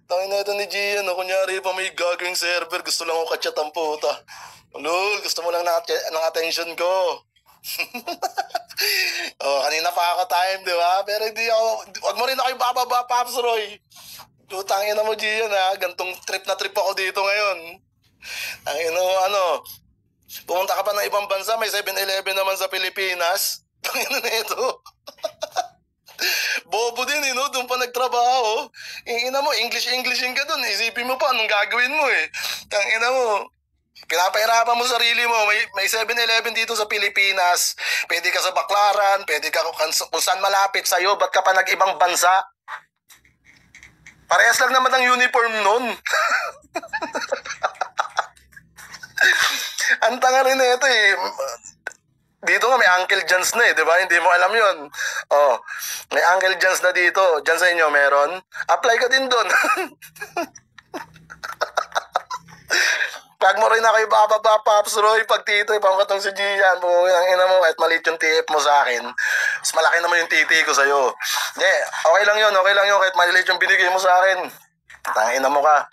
Speaker 2: Tangina ito ni Gian, no? Kunyari pa may gagawing server, gusto lang ako kachat ang puta. Lol, gusto mo lang ng attention ko. Kanina pa ako time, di ba? Pero hindi ako, wag mo rin ako ibababa, Paps Roy. Tutangin na mo, Gian, ha? Gantong trip na trip ako dito ngayon. Pumunta ka pa ng ibang bansa, may 7-Eleven naman sa Pilipinas. Tangina na ito. Bobo din, no? Doon pa nagtrabaho. Ina mo, English-Englishin ka doon. Isipin mo pa, anong gagawin mo, eh. Tangina mo. Pinapahirapan mo sarili mo. May 7-Eleven dito sa Pilipinas. Pwede ka sa Baclaran, pwede ka kung saan malapit sa'yo. Ba't ka pa nag-ibang bansa? Parehas lang naman ang uniform nun. Ang tanga rin na ito, eh. Dito nga may Uncle John's na, eh, di ba? Hindi mo alam yun. Oh, may Uncle John's na dito. Diyan sa inyo meron. Apply ka din doon. Pag mo rin ako ibababa, Paps Roy, pag tito, ipangkatong si Gian, ang ina mo, kahit maliit yung TF mo sa akin, mas malaki naman yung titi ko sa'yo. Hindi, okay lang yun, kahit maliit yung binigay mo sa akin. Tangina mo ka.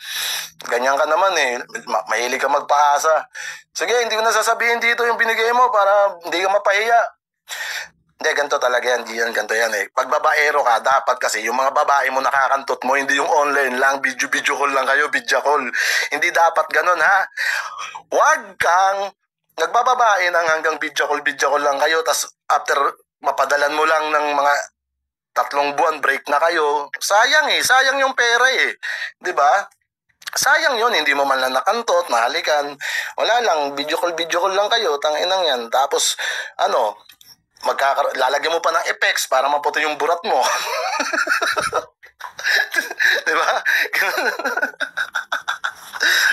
Speaker 2: Ganyan ka naman, eh. Mahilig ka magpaasa. Sige, hindi ko na sasabihin dito yung binigay mo para hindi ka mapahiya. Hindi, ganito talaga yan. Gian, ganito yan, eh. Pag babaero ka, dapat kasi yung mga babae mo nakakantot mo, hindi yung online lang, video call lang kayo, video call. Hindi dapat ganun, ha? Huwag kang nagbababae ng hanggang video call lang kayo, tas after mapadalan mo lang ng mga 3 buwan break na kayo. Sayang, eh. Sayang yung pera, eh. 'Di ba? Sayang yun, hindi mo man lang nakantot, nahalikan. Wala lang, video call lang kayo, tanginang yan. Tapos, lalagyan mo pa ng effects para maputi yung burat mo. Diba?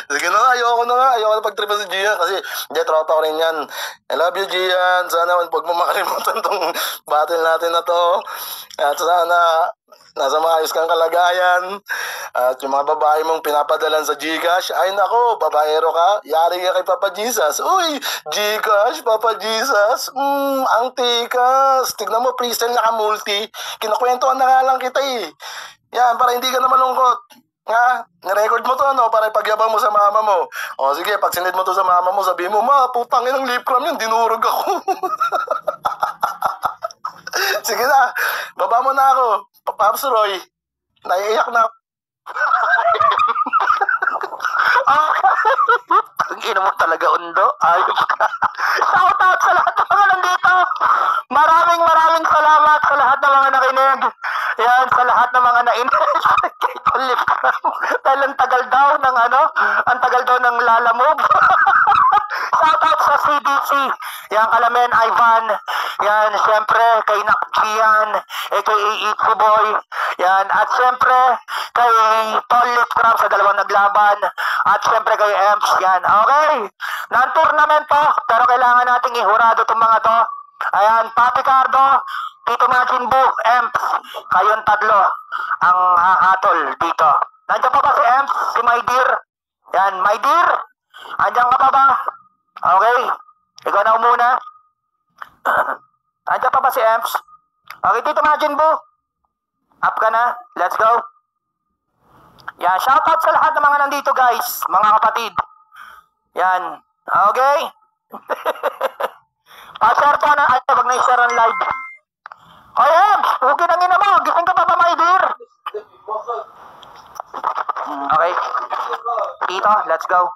Speaker 2: Sige na, ayoko na pagtripa si Gian kasi hindi, tropa ko rin yan. I love you, Gian. Sana huwag mo makalimutan tong battle natin na to. At sana nasa maayos kang kalagayan. At yung mga babae mong pinapadalan sa Gcash, ay nako, babaero ka, yari ka kay Papa Jesus. Uy, Gcash, Papa Jesus, ang tikas. Tignan mo, freestyle na ka-multi. Kinakwentuhan na nga lang kita, eh. Yan, para hindi ka na malungkot. Nga, nirecord mo to, no? Para ipagyabang mo sa mama mo. O sige, pag sinid mo to sa mama mo, sabihin mo, ma, putang inang lip cram yun, dinurog ako. Sige na, baba mo na ako. Paps Roy, naiiyak na. Ang ina mo talaga, Undo. Ayos ka. Shout out sa lahat ng mga nandito. Maraming salamat sa lahat ng mga nakinig. Yan, sa lahat ng mga nainig. Dahil ang tagal daw ng lalamove. Shout out sa CDC. Yan, Kalamen, Ivan. Yan, syempre, kay Nakjian, aka Itzy Boy. Yan, at syempre, kay Tol Lip Crab sa 2 naglaban. At syempre kay Emps. Yan, okay. Non-tournament to, pero kailangan nating ihurado itong mga to. Ayan, Papi Cardo, Tito Majin Bu, Emps. Kayong 3 ang hahatol dito. Nandiyan pa ba si Emps? Si My Dear? Yan, My Dear? Andiyan ka pa ba? Okay. Ikaw na umuna. Andiyan pa ba si Emps? Okay, Tito Majin Bu. Up ka na. Let's go. Yan, shoutout sa lahat ng mga nandito, guys. Mga kapatid. Yan. Okay. Pa-share pa na. Ay, wag na i-share ang live. Hoy, Emps! Okay na mo. Gising ka pa ba, My Dear? Okay. Tito, let's go.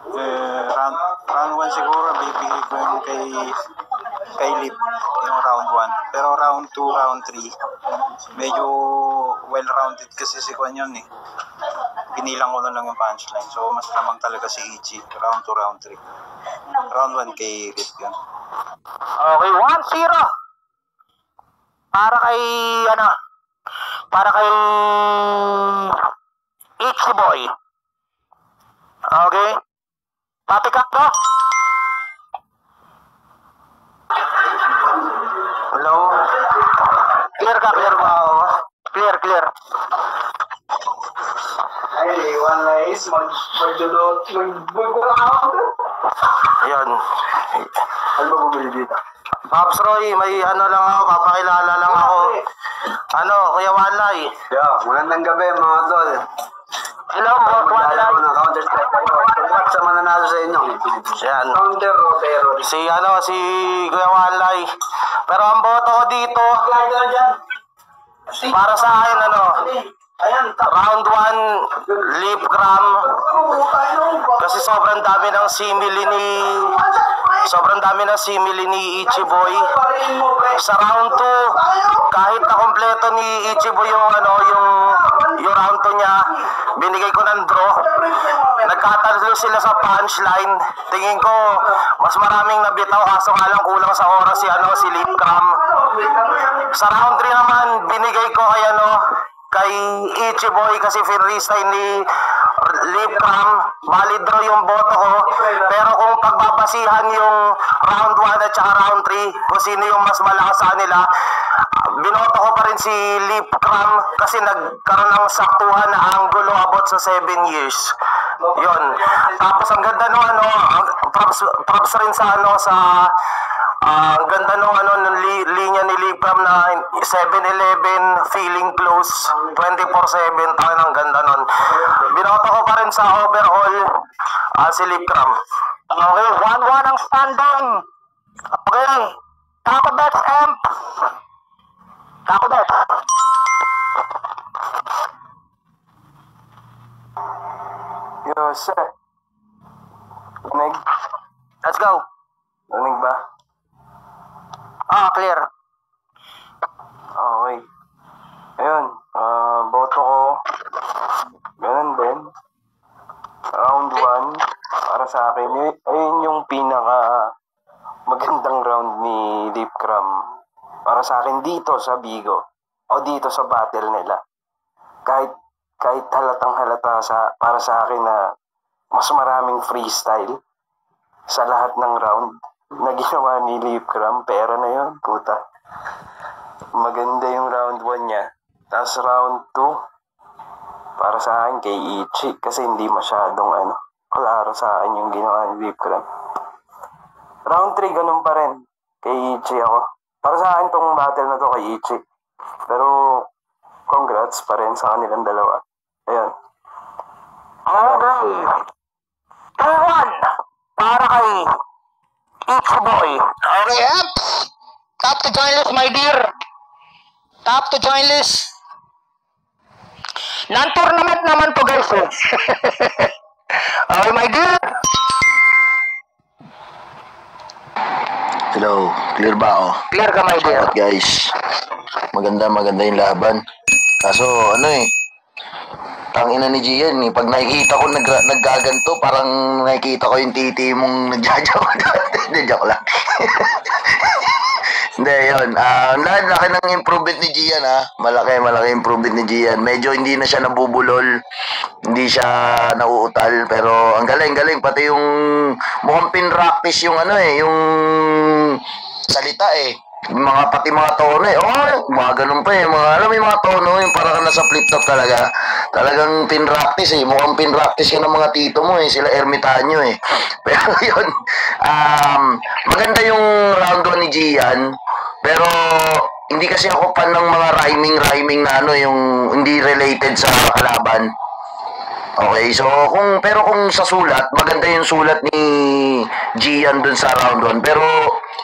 Speaker 5: Round 1 siguro, bibigay ko yung kay Lip, yung round 1. Pero round 2, round 3, medyo well-rounded kasi si Kwan yun eh. Pinilang ko na lang yung punchline. So, mas lamang talaga si Ichi. Round 2, round 3. Round 1 kay Rip yun.
Speaker 1: Okay, 1-0. Para kay, para kay Itchy Boy. Okay. Papi ka to? Hello? Clear ka ba? Clear.
Speaker 5: Ay, one is magdudot.
Speaker 1: Ayun.
Speaker 5: Ano ba bumili dito?
Speaker 1: Pops Roy, may lang ako, papakilala lang ako. Kuya Walay.
Speaker 5: Magandang gabi mga tol.
Speaker 1: Hello, Walay.
Speaker 5: ng Counter-Strike kayo. Congrats sa mananalo sa inyo.
Speaker 1: Yan.
Speaker 5: Counter o terrorist?
Speaker 1: Si Kuya Walay. Pero ang boto ko dito, para sa akin, round 1, Lip Cram. Kasi sobrang dami ng simili ni Itchy Boy. Sa round 2, kahit na kompleto ni Itchy Boy yung round 2 niya, binigay ko ng draw. Nagkatalo sila sa punchline. Tingin ko, mas maraming nabitaw, kaso nga lang kulang sa oras si Lip Cram. Sa round 3 naman, binigay ko kay Itchy Boy kasi freestyle ni Lip Cram. Valid draw yung boto ko. Pero kung pagbabasihan yung round 1 at saka round 3, kung sino yung mas malakas sa kanila, binoto ko pa rin si Lip Cram kasi nagkaroon ng saktuhan na anggulo about sa 7 years. Yun. Tapos ang ganda nung props rin sa ang ganda nung linya ni Lip Cram na 7-11 feeling close 24/7. Tayo ng ganda nun. Binoto ko pa rin sa overall si Lip Cram. Okay, 1-1 ang standing. Okay. Taco Bets Amp. Taco Bets.
Speaker 6: Yes, sir. Rinig?
Speaker 1: Let's go.
Speaker 6: Rinig ba?
Speaker 1: Clear.
Speaker 6: Okay. Ayun, boto ko. Ganun din. Round 1, para sa akin, ayun yung pinaka magandang round ni Lip Cram. Para sa akin dito sa Bigo, o dito sa battle nila. Kahit halatang halata para sa akin na mas maraming freestyle sa lahat ng round na ginawa ni Lip Cram. Pera na yun, puta. Maganda yung round 1 niya. Tapos round 2, para sa akin kay Itchy kasi hindi masyadong klaro sa akin yung ginawa ni Lip Cram. Round 3, ganun pa rin. Kay Itchy ako. Para sa akin tong battle na to kay Itchy. Pero congrats pa rin sa kanilang dalawa. Ayan.
Speaker 1: Okay. 2-1 para kay Itchy Boy. Okay, Amps. Tap to join list, my dear. Tap to join list. Non-tournament naman to, guys. Okay, my dear.
Speaker 7: Hello, clear ba ako?
Speaker 1: Clear ka, my dear.
Speaker 7: Shoutout guys. Maganda yung laban. Kaso tangina ni Gian pag nakikita ko naggaganto, parang nakikita ko yung titi mong nagjajawa. Hindi, joke lang. Hindi, yun. Laki ng improvement ni Gian, ha. Malaki improvement ni Gian. Medyo hindi na siya nabubulol. Hindi siya nauutal. Pero ang galing. Pati yung mukhang pinractice yung yung salita pati mga tono mga ganun pa alam mo yung mga tono yung parang nasa flip top talaga. Talagang pinractice mukhang pinractice yun ng mga tito mo sila ermitanyo pero yun maganda yung round 1 ni Gian, pero hindi kasi ako fan ng mga rhyming na yung hindi related sa kalaban. Okay, so kung sa sulat, maganda yung sulat ni Gian dun sa round 1. Pero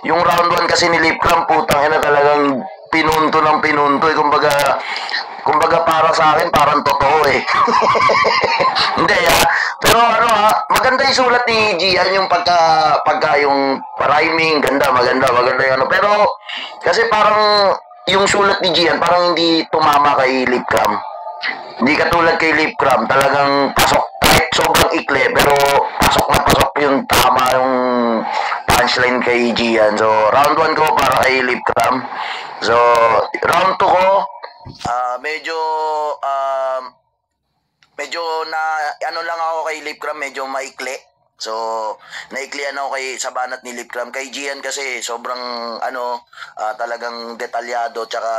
Speaker 7: yung round 1 kasi ni Lip Cram, putang ina, talagang pinunto. Kumbaga para sa akin, parang totoo Hindi pero maganda yung sulat ni Gian, yung pagka yung rhyming, maganda yung Pero kasi parang yung sulat ni Gian parang hindi tumama kay Lip Cram. Hindi katulad kay Lip Cram, talagang pasok. Kahit sobrang ikli, pero pasok na pasok yung tama yung punchline kay Gian. So, round 1 ko para kay Lip Cram. So, round 2 ko, medyo na ano lang ako kay Lip Cram, medyo maikli. So, naiklian ako sa banat ni Lip Cram. Kay Gian kasi sobrang talagang detalyado, tsaka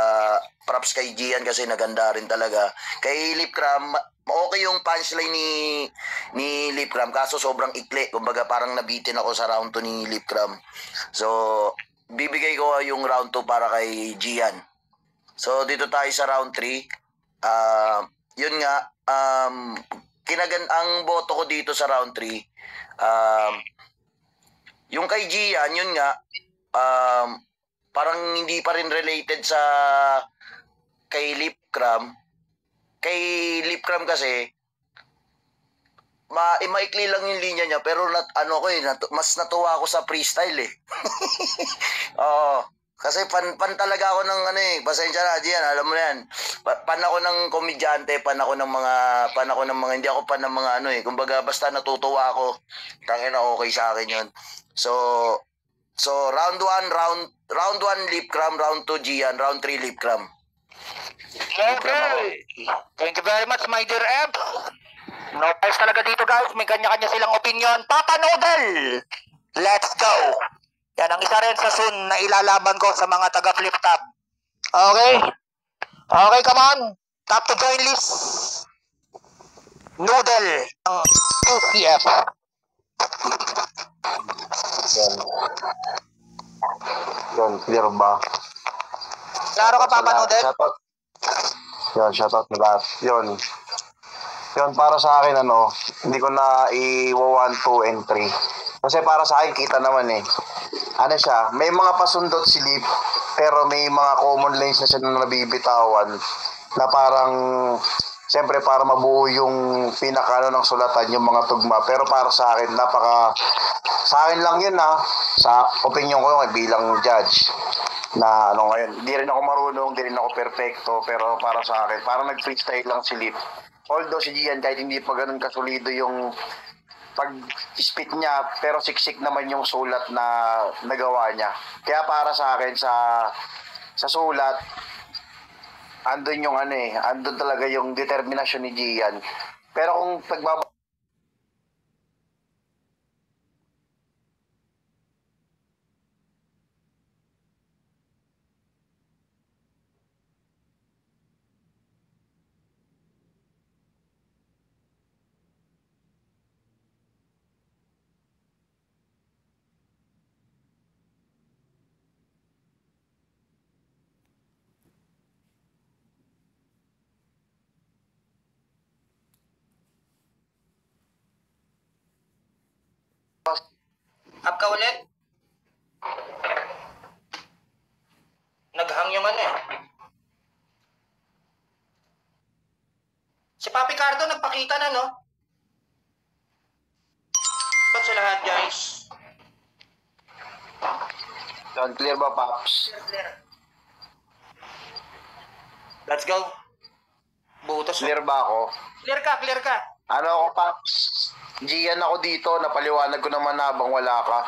Speaker 7: props kay Gian kasi naganda rin talaga. Kay Lip Cram, okay yung punchline ni Lip Cram, kaso sobrang ikli. Kumbaga parang nabitin ako sa round 2 ni Lip Cram. So, bibigay ko yung round 2 para kay Gian. So, dito tayo sa round 3. Yun nga, ang boto ko dito sa round 3, yung kay Gian, yun nga, parang hindi pa rin related sa kay Lip Cram. Kay Lip Cram kasi, maikli lang yung linya niya, pero mas natuwa ako sa freestyle eh. Oo. Kasi pan talaga ako ng pasensya na Gian, alam mo na yan. Pan ako ng komedyante, pan ako ng mga, hindi ako pan ng mga kumbaga basta natutuwa ako. Tangina, okay sa akin yun. So round 1 Lip Cram, round 2 Gian, round 3 Lip Cram.
Speaker 1: Okay. Thank you very much, my dear Emp. No bias talaga dito, guys. May kanya-kanya silang opinion. Papa Noodle! Let's go! Yan ang isa rin sa soon na ilalaban ko sa mga taga Flip Top. Okay? Okay, come on. Top to join list. Noodle ng UCF.
Speaker 6: Yun, clear ba?
Speaker 1: Klaro ka, Papa Noodle?
Speaker 6: Shoutout. Yun, shoutout na lahat. Yun, para sa akin, hindi ko na i-1, 2, and 3. Kasi para sa akin, kita naman siya, may mga pasundot si Lip, pero may mga common lines na siya na nabibitawan, na parang, siyempre para mabuo yung pinaka ng sulatan, yung mga tugma. Pero para sa akin, sa akin lang yun sa opinion ko bilang judge, na ngayon, hindi rin ako marunong, hindi rin ako perfecto, pero para sa akin, parang nag-freestyle lang si Lip. Although si Gian, kahit hindi pa ganun kasulido yung pag-spit niya, pero siksik naman yung sulat na nagawa niya. Kaya para sa akin, sa sulat, andun yung andun talaga yung determinasyon ni Gian. Pero kung
Speaker 1: Up ka ulit? Naghang yung Si Papi Cardo nagpakita na, no? Sa lahat, guys.
Speaker 6: Yun, clear ba, Paps?
Speaker 1: Clear. Let's go. Butas.
Speaker 6: Clear ba ako?
Speaker 1: Clear ka.
Speaker 6: Ako, Paps? Gian ako dito, napaliwanag ko naman habang wala ka.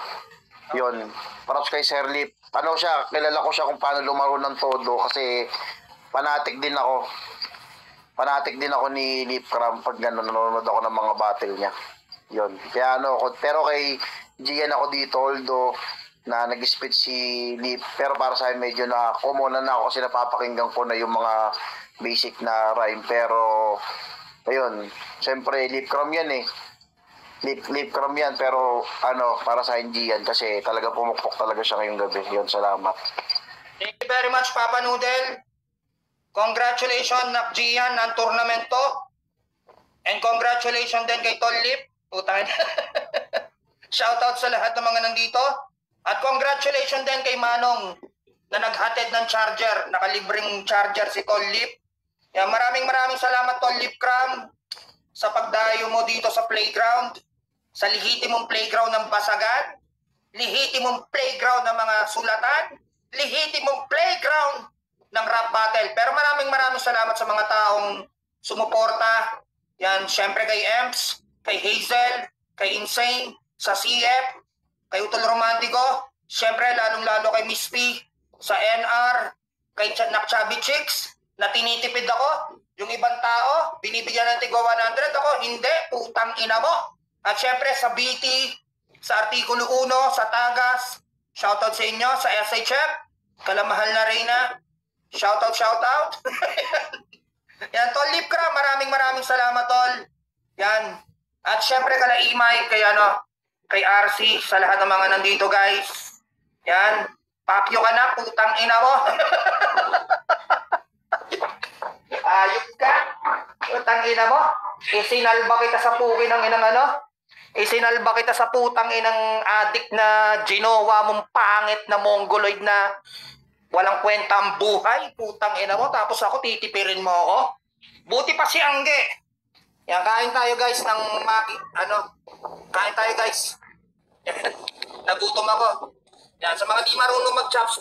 Speaker 6: Yun, props kay Sir Lip. Kilala ko siya kung paano lumaro ng todo kasi fanatic din ako. Fanatic din ako ni Lip Cram pag nanonood ako ng mga battle niya. Yun, kaya pero kay Gian ako dito, although na nag-spit si Lip, pero para sa akin medyo na common na ako kasi napapakinggan ko na yung mga basic na rhyme. Pero, ayun, syempre Lip Cram yan Lip Cram yan, pero para sa hindi yan kasi talaga pumukpok talaga siya ngayong gabi. Yun, salamat.
Speaker 1: Thank you very much, Papa Noodle. Congratulations, Gian, ng tournament to. And congratulations din kay Tol Lip. Putang shoutout sa lahat ng mga nandito. At congratulations din kay Manong na naghatid ng charger. Nakalibreng charger si Tol Lip. Kaya maraming salamat, Tol Lip Cram, sa pagdayo mo dito sa playground. Sa lihitimong playground ng basagan, lihitimong playground ng mga sulatan, lihitimong playground ng rap battle. Pero maraming salamat sa mga taong sumuporta. Yan, syempre kay Emps, kay Hazel, kay Insane, sa CF, kay Utol Romantico, syempre lalong-lalo kay Miss P, sa NR, kay Chubby Chicks, na tinitipid ako. Yung ibang tao, binibigyan ng tigwa 100, ako, hindi, putang ina mo. At syempre sa BT, sa Artikulo 1, sa Tagas, shoutout sa inyo, sa SHF, kalamahal na Reyna, shoutout. Yan, Tol Lipkra, maraming salamat, Tol. Yan. At syempre kala Imay, kay RC, sa lahat ng mga nandito, guys. Yan. Papyo ka na, putang ina mo. Ayop ka. Putang ina mo. Isinalba kita sa puki ng inang Isinalba kita sa putang inang adik na ginawa mong pangit na mongoloid na walang kwenta ang buhay. Putang ina mo. Tapos ako titipirin mo ako. Buti pa si Angge. Yan, kain tayo guys ng kain tayo guys. Nagutom ako. Yan, sa mga di marunong mag-chops